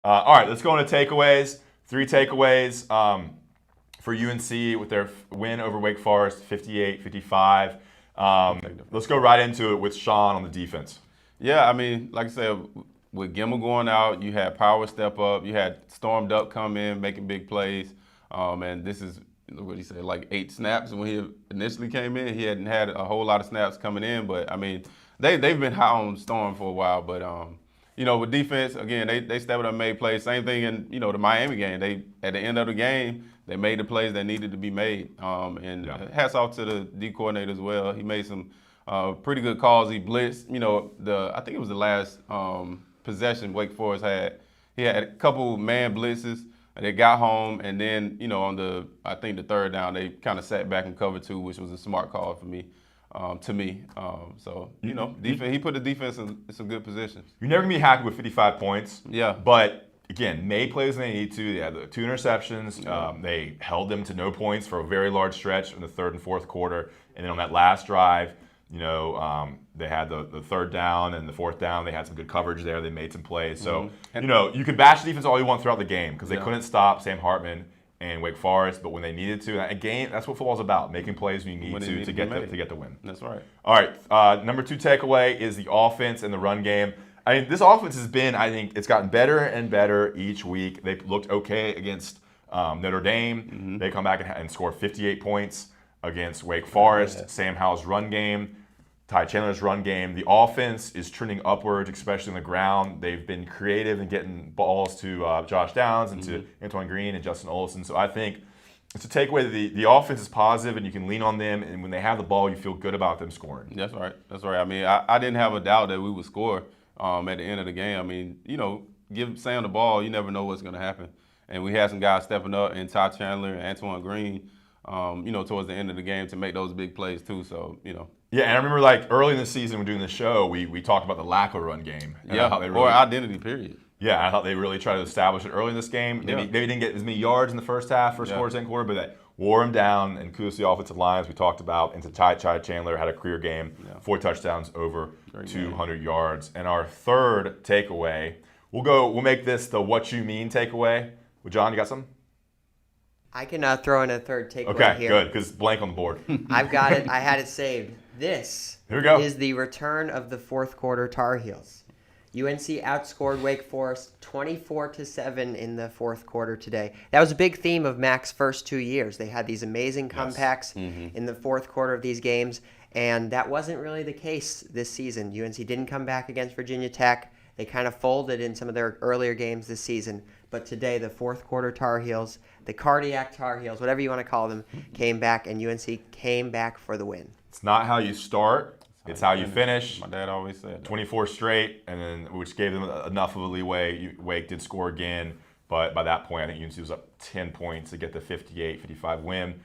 All right, let's go into takeaways. Three takeaways for UNC with their win over Wake Forest, 58-55. Let's go right into it with Shaun on the defense. Yeah, I mean, like I said, with Gimmel going out, you had Power step up, you had Storm Duck come in making big plays, and this is what he said, like 8 snaps when he initially came in. He hadn't had a whole lot of snaps coming in, but I mean, they've been high on Storm for a while, but with defense, again, they stepped up and made plays. Same thing in the Miami game. They at the end of the game, they made the plays that needed to be made. Hats off to the D coordinator as well. He made some pretty good calls. He blitzed. I think it was the last possession Wake Forest had. He had a couple man blitzes. They got home, and then on I think the third down, they kind of sat back and covered two, which was a smart call for me. Defense. He put the defense in some good positions. You're never gonna be happy with 55 points. Yeah. But again, made plays when they need to. They had the 2 interceptions. They held them to no points for a very large stretch in the third and fourth quarter. And then on that last drive, they had the third down and the fourth down. They had some good coverage there. They made some plays. So, you can bash the defense all you want throughout the game because they couldn't stop Sam Hartman and Wake Forest, but when they needed to, a game, that's what football's about, making plays when you need to get the win. That's right. All right, number 2 takeaway is the offense and the run game. I mean, this offense has been, I think, it's gotten better and better each week. They've looked okay against Notre Dame. Mm-hmm. They come back and score 58 points against Wake Forest. Yeah. Sam Howell's run game, Ty Chandler's run game. The offense is trending upwards, especially on the ground. They've been creative in getting balls to Josh Downs and to Antoine Green and Justin Olson. So I think it's a takeaway that the offense is positive and you can lean on them. And when they have the ball, you feel good about them scoring. That's right. That's right. I mean, I didn't have a doubt that we would score at the end of the game. I mean, give Sam the ball, you never know what's going to happen. And we had some guys stepping up, and Ty Chandler and Antoine Green, towards the end of the game to make those big plays too. So, Yeah, and I remember early in the season when doing the show, we talked about the lack of run game. Or identity, period. Yeah, I thought they really tried to establish it early in this game. Maybe didn't get as many yards in the first quarter, second quarter, but that wore them down, and kudos to the offensive lines we talked about. And to Ty Chandler had a career game, 4 touchdowns, over 200 yards. And our third takeaway, we'll make this the what you mean takeaway. Well, John, you got something? I can throw in a third takeaway here. Okay, good, because blank on the board. I've got it. I had it saved. This is the return of the fourth quarter Tar Heels. UNC outscored Wake Forest 24-7 in the fourth quarter today. That was a big theme of Mac's first 2 years. They had these amazing comebacks in the fourth quarter of these games, and that wasn't really the case this season. UNC didn't come back against Virginia Tech. They kind of folded in some of their earlier games this season. But today, the fourth quarter Tar Heels, the cardiac Tar Heels, whatever you want to call them, came back, and UNC came back for the win. It's not how you start. It's how you finish. My dad always said that. 24 straight, and then which gave them enough of a leeway. Wake did score again, but by that point, I think UNC was up 10 points to get the 58-55 win.